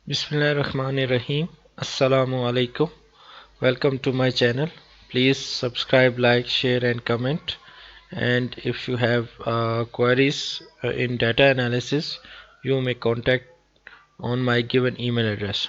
Bismillahirrahmanirrahim. Assalamu alaikum. Welcome to my channel. Please subscribe, like, share, and comment. And if you have queries in data analysis, you may contact on my given email address.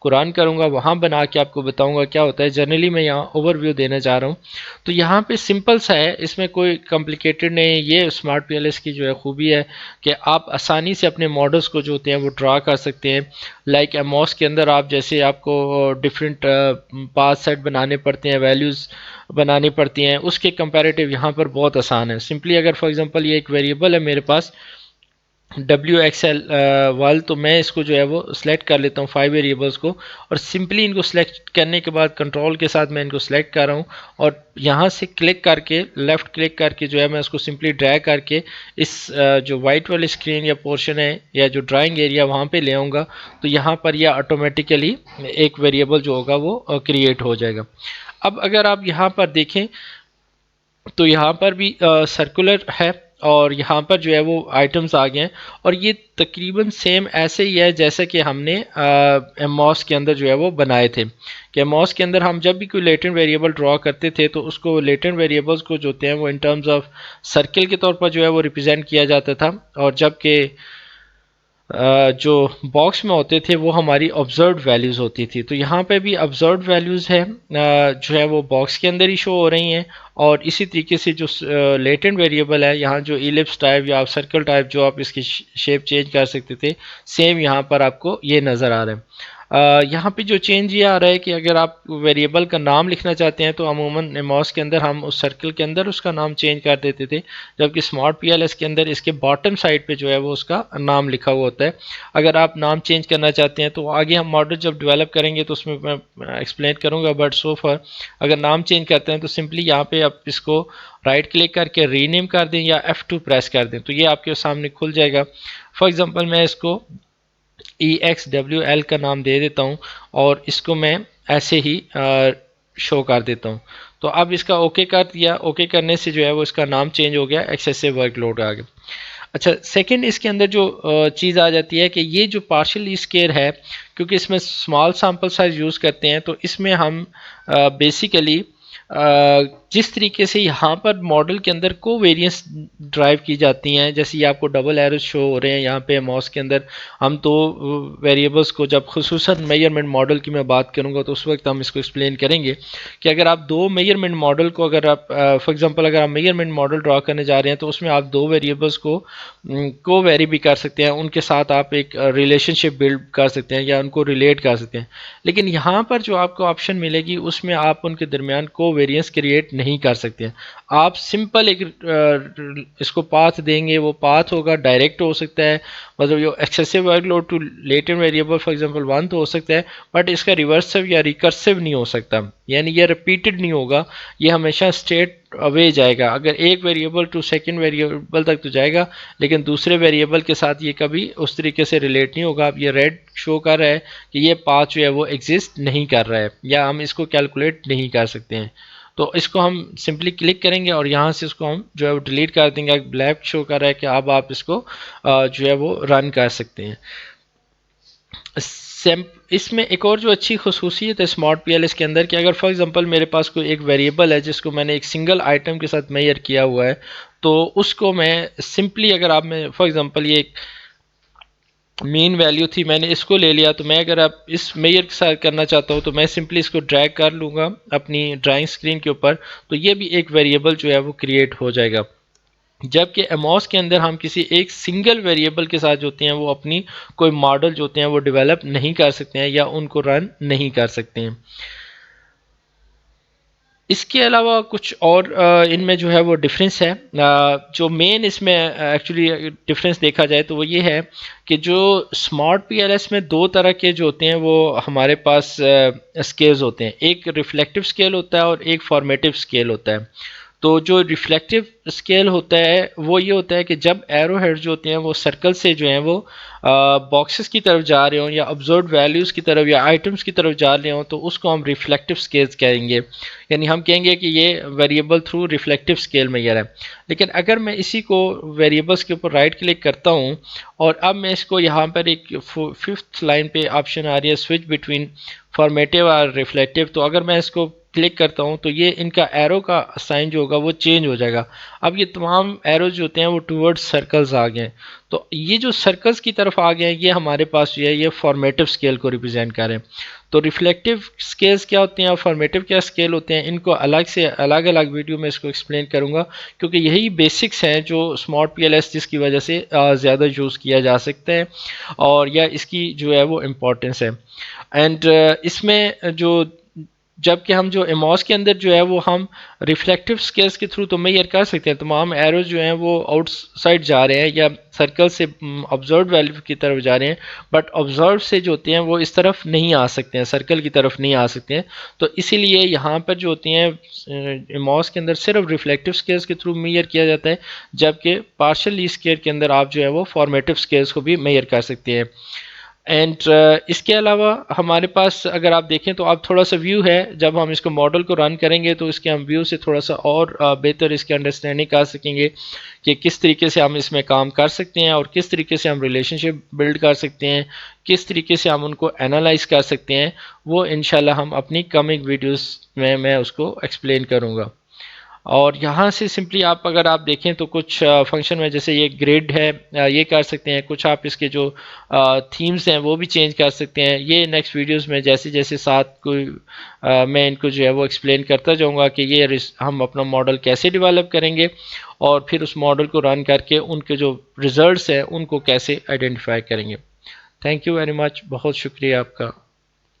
کو رن کروں گا وہاں بنا کے آپ کو بتاؤں گا کیا ہوتا ہے. جنرلی میں یہاں اوور ویو دینا چاہ رہا ہوں. تو یہاں پہ سمپل سا ہے, اس میں کوئی کمپلیکیٹڈ نہیں. یہ اسمارٹ پی ایل ایس کی جو ہے خوبی ہے کہ آپ آسانی سے اپنے ماڈلس کو جو ہوتے ہیں وہ ڈرا کر سکتے ہیں. لائک ایموس کے اندر آپ جیسے آپ کو ڈفرینٹ پاس سیٹ بنانے پڑتے ہیں, ویلیوز بنانی پڑتی ہیں, اس کے کمپیریٹیو یہاں پر بہت آسان ہے. سمپلی اگر فار ایگزامپل یہ ایک ویریبل ہے میرے پاس WXL1, تو میں اس کو جو ہے وہ سلیکٹ کر لیتا ہوں 5 ویریبلس کو, اور سمپلی ان کو سلیکٹ کرنے کے بعد کنٹرول کے ساتھ میں ان کو سلیکٹ کر رہا ہوں, اور یہاں سے کلک کر کے لیفٹ کلک کر کے جو ہے میں اس کو سمپلی ڈریگ کر کے اس جو وائٹ والی اسکرین یا پورشن ہے یا جو ڈرائنگ ایریا وہاں پہ لے آؤں گا, تو یہاں پر یہ آٹومیٹیکلی ایک ویریبل جو ہوگا وہ کریٹ ہو جائے گا. اب اگر آپ یہاں پر دیکھیں تو یہاں پر بھی سرکولر ہے, اور یہاں پر جو ہے وہ آئٹمس آ گئے ہیں, اور یہ تقریباً سیم ایسے ہی ہے جیسا کہ ہم نے ایموس کے اندر جو ہے وہ بنائے تھے. کہ ایموس کے اندر ہم جب بھی کوئی لیٹنٹ ویریبل ڈرا کرتے تھے تو اس کو لیٹنٹ ویریبلس کو جو ہوتے ہیں وہ ان ٹرمز آف سرکل کے طور پر جو ہے وہ ریپرزینٹ کیا جاتا تھا, اور جب کہ جو باکس میں ہوتے تھے وہ ہماری آبزروڈ ویلیوز ہوتی تھی. تو یہاں پہ بھی آبزروڈ ویلیوز ہے جو ہے وہ باکس کے اندر ہی شو ہو رہی ہیں, اور اسی طریقے سے جو لیٹنٹ ویریبل ہے یہاں جو ایلپس ٹائپ یا سرکل ٹائپ جو آپ اس کی شیپ چینج کر سکتے تھے, سیم یہاں پر آپ کو یہ نظر آ رہا ہے. یہاں پہ جو چینج یہ آ رہا ہے کہ اگر آپ ویریبل کا نام لکھنا چاہتے ہیں تو عموماً ایموس کے اندر ہم اس سرکل کے اندر اس کا نام چینج کر دیتے تھے, جبکہ اسمارٹ پی ایل ایس کے اندر اس کے باٹم سائڈ پہ جو ہے وہ اس کا نام لکھا ہوا ہوتا ہے. اگر آپ نام چینج کرنا چاہتے ہیں تو آگے ہم ماڈل جب ڈیولپ کریں گے تو اس میں میں ایکسپلین کروں گا, بٹ سو فار اگر نام چینج کرتے ہیں تو سمپلی یہاں پہ آپ اس کو رائٹ کلک کر کے ری نیم کر دیں یا F2 پریس کر دیں تو یہ آپ کے سامنے کھل جائے گا. فار ایگزامپل میں اس کو EXWL کا نام دے دیتا ہوں, اور اس کو میں ایسے ہی شو کر دیتا ہوں. تو اب اس کا اوکے کر دیا, اوکے کرنے سے جو ہے وہ اس کا نام چینج ہو گیا, ایکسیسو ورک لوڈ آ گیا. اچھا, سیکنڈ اس کے اندر جو چیز آ جاتی ہے کہ یہ جو پارشل اسکیئر ہے, کیونکہ اس میں اسمال سیمپل سائز یوز کرتے ہیں تو اس میں ہم بیسیکلی جس طریقے سے یہاں پر ماڈل کے اندر کو ویریئنس ڈرائیو کی جاتی ہیں, جیسے یہ آپ کو ڈبل ایروز شو ہو رہے ہیں یہاں پہ ماؤس کے اندر, ہم تو ویریبلس کو جب خصوصاً میجرمنٹ ماڈل کی میں بات کروں گا تو اس وقت ہم اس کو ایکسپلین کریں گے کہ اگر آپ دو میجرمنٹ ماڈل کو اگر آپ فار ایگزامپل اگر آپ میجرمنٹ ماڈل ڈرا کرنے جا رہے ہیں تو اس میں آپ دو ویریبلس کو ویری بھی کر سکتے ہیں, ان کے ساتھ آپ ایک ریلیشن شپ بلڈ کر سکتے ہیں یا ان کو ریلیٹ کر سکتے ہیں. لیکن یہاں پر جو آپ کو آپشن ملے گی اس میں آپ ان کے درمیان کو ویریئنس کریٹ نہیں کر سکتے ہیں. آپ سمپل ایک اس کو پاتھ دیں گے, وہ پاتھ ہوگا ڈائریکٹ ہو سکتا ہے, مطلب جو excessive work load to latent variable for example 1 تو ہو سکتا ہے, بٹ اس کا ریورسو یا ریکرسو نہیں ہو سکتا, یعنی یہ ریپیٹڈ نہیں ہوگا, یہ ہمیشہ اسٹیٹ اوے جائے گا. اگر ایک ویریبل ٹو سیکنڈ ویریبل تک تو جائے گا, لیکن دوسرے ویریبل کے ساتھ یہ کبھی اس طریقے سے ریلیٹ نہیں ہوگا. اب یہ ریڈ شو کر رہا ہے کہ یہ پاتھ جو ہے وہ ایگزسٹ نہیں کر رہا ہے, یا ہم اس کو کیلکولیٹ نہیں کر سکتے ہیں. تو اس کو ہم سمپلی کلک کریں گے اور یہاں سے اس کو ہم جو ہے وہ ڈیلیٹ کر دیں گے. بلیک شو کر رہا ہے کہ اب آپ اس کو جو ہے وہ رن کر سکتے ہیں. اس میں ایک اور جو اچھی خصوصیت ہے اسمارٹ پی ایل ایس کے اندر کہ اگر فار ایگزامپل میرے پاس کوئی ایک ویریبل ہے جس کو میں نے ایک سنگل آئٹم کے ساتھ میئر کیا ہوا ہے, تو اس کو میں سمپلی اگر آپ میں فار ایگزامپل یہ ایک مین ویلیو تھی, میں نے اس کو لے لیا, تو میں اگر آپ اس میئر کے ساتھ کرنا چاہتا ہوں تو میں سمپلی اس کو ڈریگ کر لوں گا اپنی ڈرائنگ اسکرین کے اوپر, تو یہ بھی ایک ویریبل جو ہے وہ کریٹ ہو جائے گا. جبکہ ایموس کے اندر ہم کسی ایک سنگل ویریبل کے ساتھ جو ہوتے ہیں وہ اپنی کوئی ماڈل جو ہوتے ہیں وہ ڈیولپ نہیں کر سکتے ہیں یا ان کو رن نہیں کر سکتے ہیں. اس کے علاوہ کچھ اور ان میں جو ہے وہ ڈفرینس ہے. جو مین اس میں ایکچولی ڈفرینس دیکھا جائے تو وہ یہ ہے کہ جو اسمارٹ پی ایل ایس میں دو طرح کے جو ہوتے ہیں وہ ہمارے پاس اسکیلز ہوتے ہیں, ایک ریفلیکٹیو اسکیل ہوتا ہے اور ایک فارمیٹیو اسکیل ہوتا ہے. تو جو ریفلیکٹیو اسکیل ہوتا ہے وہ یہ ہوتا ہے کہ جب ایرو ہیڈ جو ہوتے ہیں وہ سرکل سے جو ہیں وہ باکسز کی طرف جا رہے ہوں یا ابزروڈ ویلیوز کی طرف یا آئٹمس کی طرف جا رہے ہوں تو اس کو ہم ریفلیکٹیو اسکیلز کہیں گے, یعنی ہم کہیں گے کہ یہ ویریبل تھرو ریفلیکٹیو اسکیل میں یہ ہے. لیکن اگر میں اسی کو ویریبلس کے اوپر رائٹ کلک کرتا ہوں اور اب میں اس کو یہاں پر ایک 5th لائن پہ آپشن آ رہی ہے سوئچ بٹوین فارمیٹیو اور ریفلیکٹیو, تو اگر میں اس کو کلک کرتا ہوں تو یہ ان کا ایرو کا سائن جو ہوگا وہ چینج ہو جائے گا. اب یہ تمام ایروز جو ہوتے ہیں وہ ٹورڈ سرکلز آ گئے ہیں. تو یہ جو سرکلز کی طرف آ گئے ہیں یہ ہمارے پاس جو ہے یہ فارمیٹو اسکیل کو ریپرزینٹ کر رہے ہیں. تو ریفلیکٹیو اسکیلز کیا ہوتے ہیں اور فارمیٹو کیا اسکیل ہوتے ہیں، ان کو الگ سے الگ ویڈیو میں اس کو ایکسپلین کروں گا، کیونکہ یہی بیسکس ہیں جو اسمارٹ پی ایل ایس جس کی وجہ سے زیادہ یوز کیا جا سکتا ہے اور یا اس کی جو ہے وہ امپورٹنس ہے. اینڈ اس میں جو جبکہ ہم جو ایموس کے اندر جو ہے وہ ہم ریفلیکٹیو اسکیلز کے تھرو تو میئر کر سکتے ہیں، تمام ایروز جو ہیں وہ آؤٹ سائڈ جا رہے ہیں یا سرکل سے آبزروڈ ویلیو کی طرف جا رہے ہیں، بٹ آبزرو سے جو ہوتے ہیں وہ اس طرف نہیں آ سکتے ہیں، سرکل کی طرف نہیں آ سکتے ہیں. تو اسی لیے یہاں پر جو ہوتی ہیں ایموس کے اندر صرف ریفلیکٹیو اسکیلز کے تھرو میئر کیا جاتا ہے، جبکہ پارشل لیسٹ اسکیئر کے اندر آپ جو ہے وہ فارمیٹو اسکیلز کو بھی میئر کر سکتے ہیں. اینڈ اس کے علاوہ ہمارے پاس اگر آپ دیکھیں تو اب تھوڑا سا ویو ہے، جب ہم اس کو ماڈل کو رن کریں گے تو اس کے ہم ویو سے تھوڑا سا اور بہتر اس کے انڈرسٹینڈنگ کر سکیں گے کہ کس طریقے سے ہم اس میں کام کر سکتے ہیں اور کس طریقے سے ہم ریلیشن شپ بلڈ کر سکتے ہیں، کس طریقے سے ہم ان کو انالائز کر سکتے ہیں. وہ انشاءاللہ ہم اپنی کمنگ ویڈیوز میں اس کو ایکسپلین کروں گا. اور یہاں سے سمپلی اگر آپ دیکھیں تو کچھ فنکشن میں جیسے یہ گریڈ ہے یہ کر سکتے ہیں، کچھ آپ اس کے جو تھیمز ہیں وہ بھی چینج کر سکتے ہیں. یہ نیکسٹ ویڈیوز میں جیسے جیسے ساتھ کوئی میں ان کو جو ہے وہ ایکسپلین کرتا جاؤں گا کہ یہ ہم اپنا ماڈل کیسے ڈیولپ کریں گے اور پھر اس ماڈل کو رن کر کے ان کے جو ریزلٹس ہیں ان کو کیسے آئیڈینٹیفائی کریں گے. تھینک یو ویری مچ، بہت شکریہ آپ کا.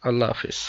اللہ حافظ.